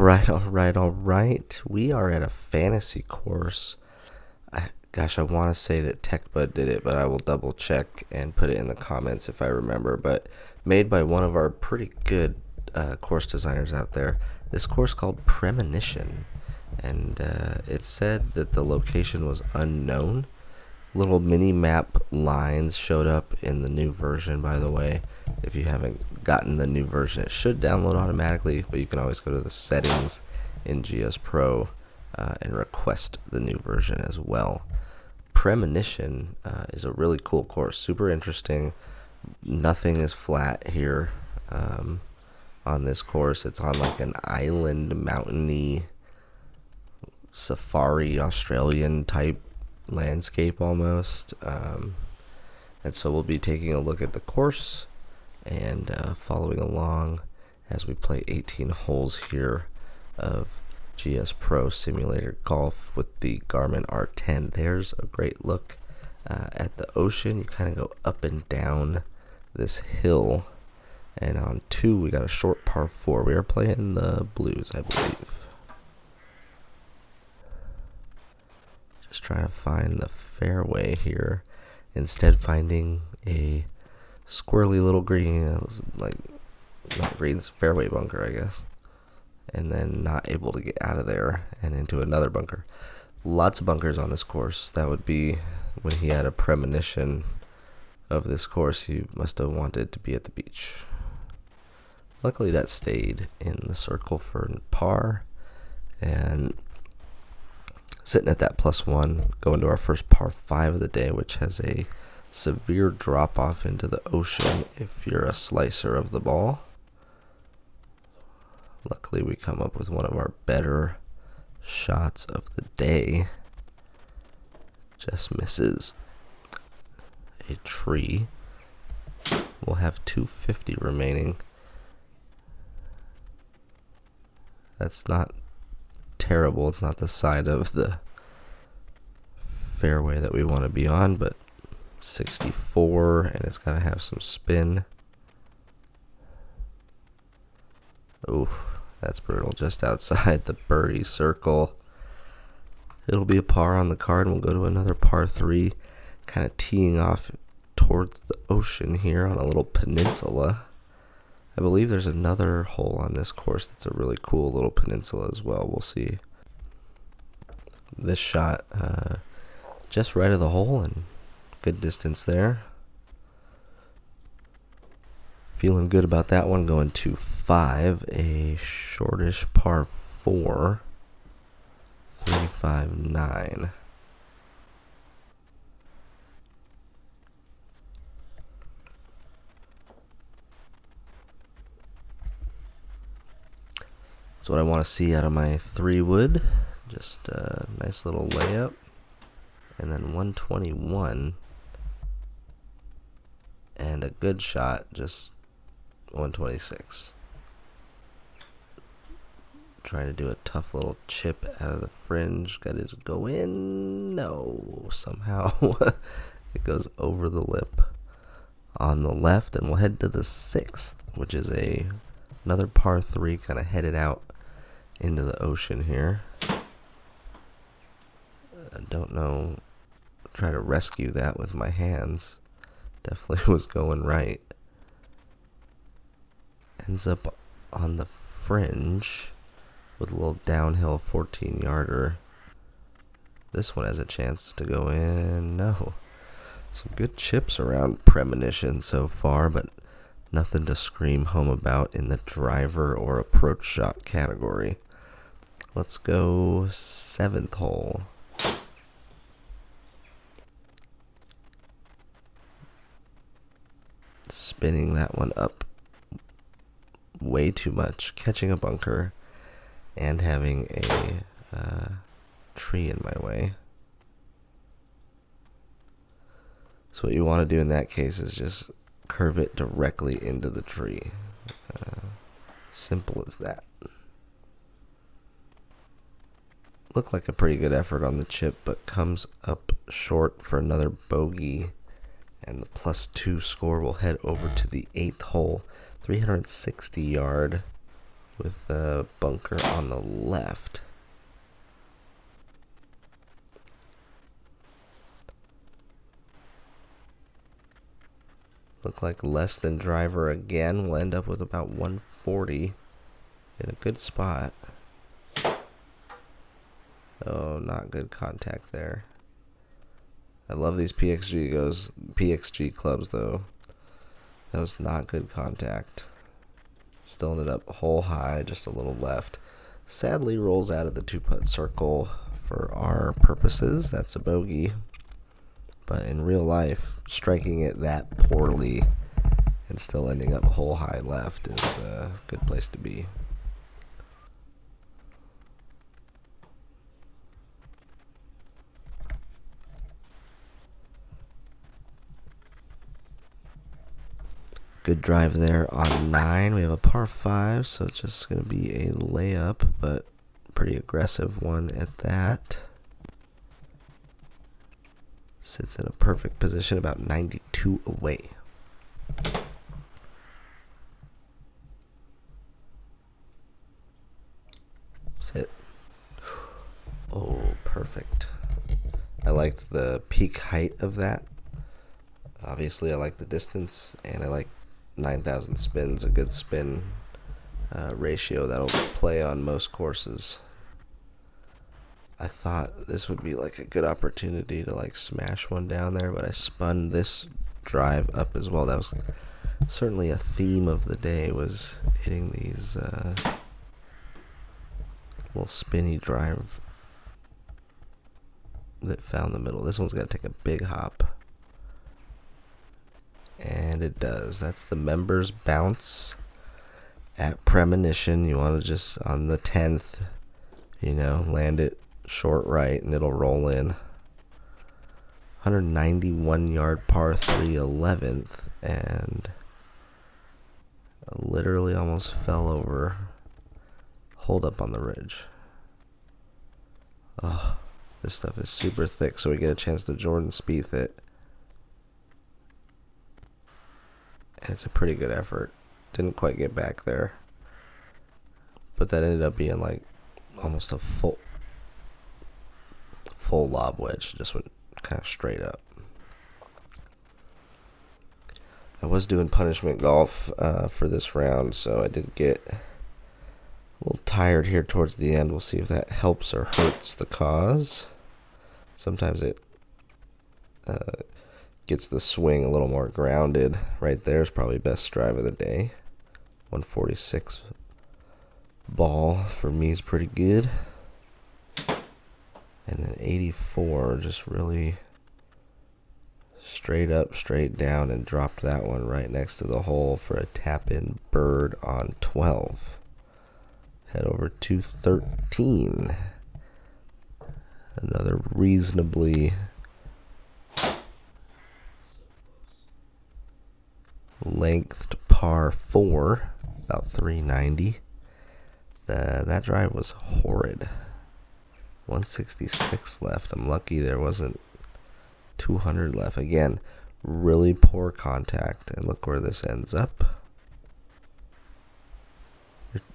All right. We are at a fantasy course. Gosh, I want to say that TechBud did it, but I will double check and put it in the comments if I remember. But made by one of our pretty good course designers out there. This course called Premonition, and it said that the location was unknown. Little mini map lines showed up in the new version, by the way. If you haven't gotten the new version, it should download automatically, but you can always go to the settings in GSPRO and request the new version as well. Premonition is a really cool course, super interesting. Nothing is flat here on this course. It's on like an island, mountainy, safari, Australian type landscape almost. And so we'll be taking a look at the course and following along as we play 18 holes here of GSPRO Simulator Golf with the Garmin R10. There's a great look at the ocean. You kind of go up and down this hill, and on 2 we got a short par 4. We are playing the blues, I believe. Just trying to find the fairway here, instead finding a squirrely little green, like not greens, fairway bunker, I guess, and then not able to get out of there and into another bunker. Lots of bunkers on this course. That would be when he had a premonition of this course. He must have wanted to be at the beach. Luckily that stayed in the circle for par, and sitting at that +1, going to our first par 5 of the day, which has a severe drop off into the ocean if you're a slicer of the ball. Luckily we come up with one of our better shots of the day. Just misses a tree. We'll have 250 remaining. That's not terrible. It's not the side of the fairway that we want to be on, but 64, and it's got to have some spin. Ooh, that's brutal. Just outside the birdie circle. It'll be a par on the card, and we'll go to another par 3, kind of teeing off towards the ocean here on a little peninsula. I believe there's another hole on this course that's a really cool little peninsula as well. We'll see. This shot just right of the hole and good distance there. Feeling good about that one. Going to 5, a shortish par 4, 359. That's what I want to see out of my 3-wood. Just a nice little layup. And then 121. And a good shot, just 126. Trying to do a tough little chip out of the fringe. Got it to go in. No, somehow it goes over the lip on the left. And we'll head to the 6th, which is another par 3, kind of headed out into the ocean here. I don't know. Try to rescue that with my hands. Definitely was going right. Ends up on the fringe with a little downhill 14-yarder. This one has a chance to go in. No. Some good chips around Premonition so far, but nothing to scream home about in the driver or approach shot category. Let's go 7th hole. Spinning that one up way too much, catching a bunker and having a tree in my way. So what you want to do in that case is just curve it directly into the tree. Simple as that. Looked like a pretty good effort on the chip, but comes up short for another bogey. And the +2 score will head over to the 8th hole. 360 yard with the bunker on the left. Look like less than driver again. We'll end up with about 140 in a good spot. Oh, not good contact there. I love these PXG clubs though. That was not good contact. Still ended up hole high, just a little left. Sadly rolls out of the 2-putt circle. For our purposes, that's a bogey. But in real life, striking it that poorly and still ending up hole high left is a good place to be. Good drive there on 9. We have a par 5, so it's just going to be a layup, but pretty aggressive one at that. Sits in a perfect position, about 92 away. Sit. Oh, perfect. I liked the peak height of that. Obviously, I like the distance, and I like 9,000 spins, a good spin ratio that'll play on most courses. I thought this would be like a good opportunity to like smash one down there, but I spun this drive up as well. That was certainly a theme of the day, was hitting these little spinny drive that found the middle. This one's got to take a big hop. And it does. That's the members bounce at Premonition. You want to just, on the 10th, land it short right and it'll roll in. 191 yard par 3 11th, and I literally almost fell over. Hold up on the ridge. Oh, this stuff is super thick, so we get a chance to Jordan Spieth it. And it's a pretty good effort. Didn't quite get back there, but that ended up being like almost a full lob wedge. Just went kind of straight up. I was doing punishment golf for this round, so I did get a little tired here towards the end. We'll see if that helps or hurts the cause. Sometimes it gets the swing a little more grounded. Right there is probably best drive of the day. 146 ball for me is pretty good. And then 84, just really straight up, straight down, and dropped that one right next to the hole for a tap-in bird on 12. Head over to 13. Another reasonably lengthed par 4, about 390. That drive was horrid. 166 left. I'm lucky there wasn't 200 left. Again, really poor contact, and look where this ends up.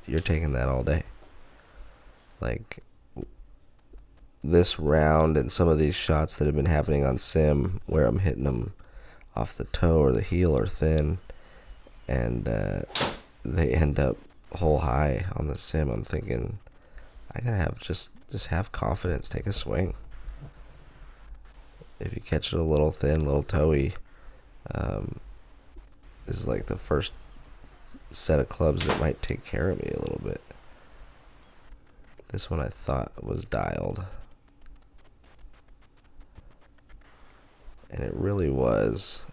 You're taking that all day. Like, this round and some of these shots that have been happening on sim, where I'm hitting them off the toe or the heel or thin, and they end up hole high on the sim. I'm thinking, I gotta have just have confidence, take a swing. If you catch it a little thin, a little toey, this is like the first set of clubs that might take care of me a little bit. This one I thought was dialed, and it really was.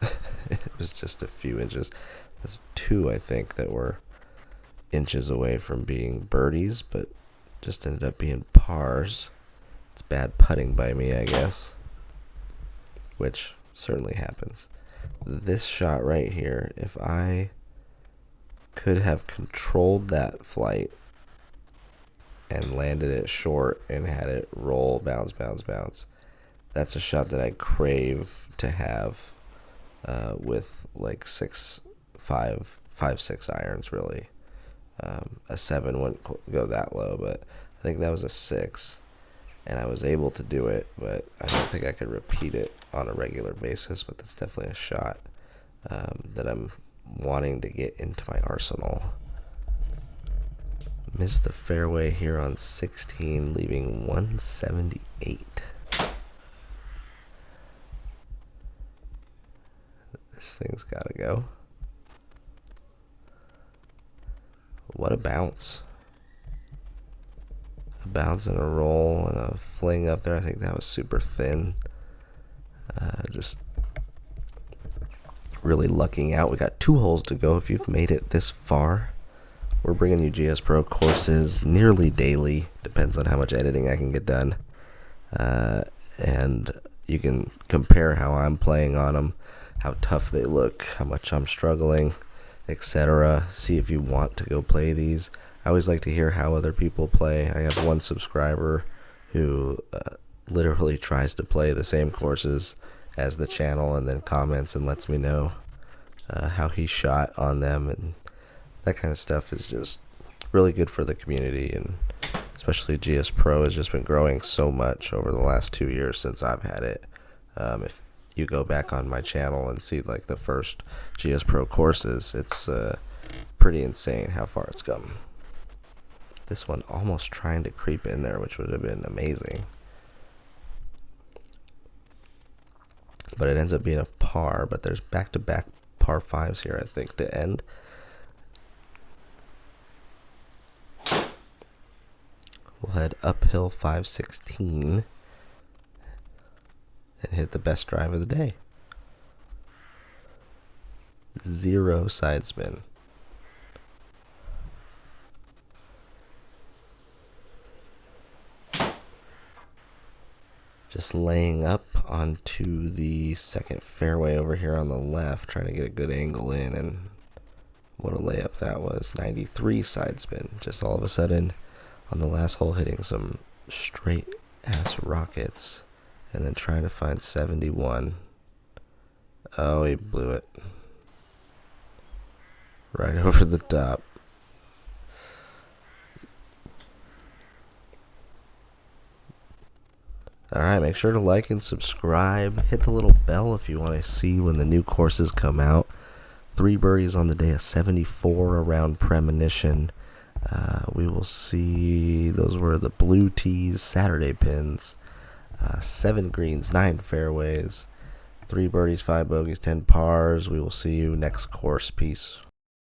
It was just a few inches. That's 2, I think, that were inches away from being birdies, but just ended up being pars. It's bad putting by me, I guess, which certainly happens. This shot right here, if I could have controlled that flight and landed it short and had it roll, bounce, bounce, bounce, that's a shot that I crave to have with like 6 irons, really. A 7 wouldn't go that low, but I think that was a 6. And I was able to do it, but I don't think I could repeat it on a regular basis. But that's definitely a shot that I'm wanting to get into my arsenal. Missed the fairway here on 16, leaving 178. This thing's gotta go. What a bounce. A bounce and a roll and a fling up there. I think that was super thin. Just really lucking out. We got 2 holes to go. If you've made it this far, we're bringing you GSPRO courses nearly daily. Depends on how much editing I can get done. And you can compare how I'm playing on them, how tough they look, how much I'm struggling, etc. See if you want to go play these. I always like to hear how other people play. I have one subscriber who literally tries to play the same courses as the channel and then comments and lets me know how he shot on them, and that kind of stuff is just really good for the community, and especially GSPRO has just been growing so much over the last 2 years since I've had it. If you go back on my channel and see like the first GSPRO courses, it's pretty insane how far it's come. This one almost trying to creep in there, which would have been amazing. But it ends up being a par, but there's back-to-back par 5s here, I think, to end. We'll head uphill 516 and hit the best drive of the day. 0 side spin. Just laying up onto the second fairway over here on the left, trying to get a good angle in, and what a layup that was. 93 side spin. Just all of a sudden on the last hole hitting some straight ass rockets and then trying to find 71. Oh, he blew it. Right over the top. Alright, make sure to like and subscribe. Hit the little bell if you want to see when the new courses come out. 3 birdies on the day, a 74 around Premonition. We will see, those were the blue tees, Saturday pins. 7 greens, 9 fairways. 3 birdies, 5 bogeys, 10 pars. We will see you next course. Peace.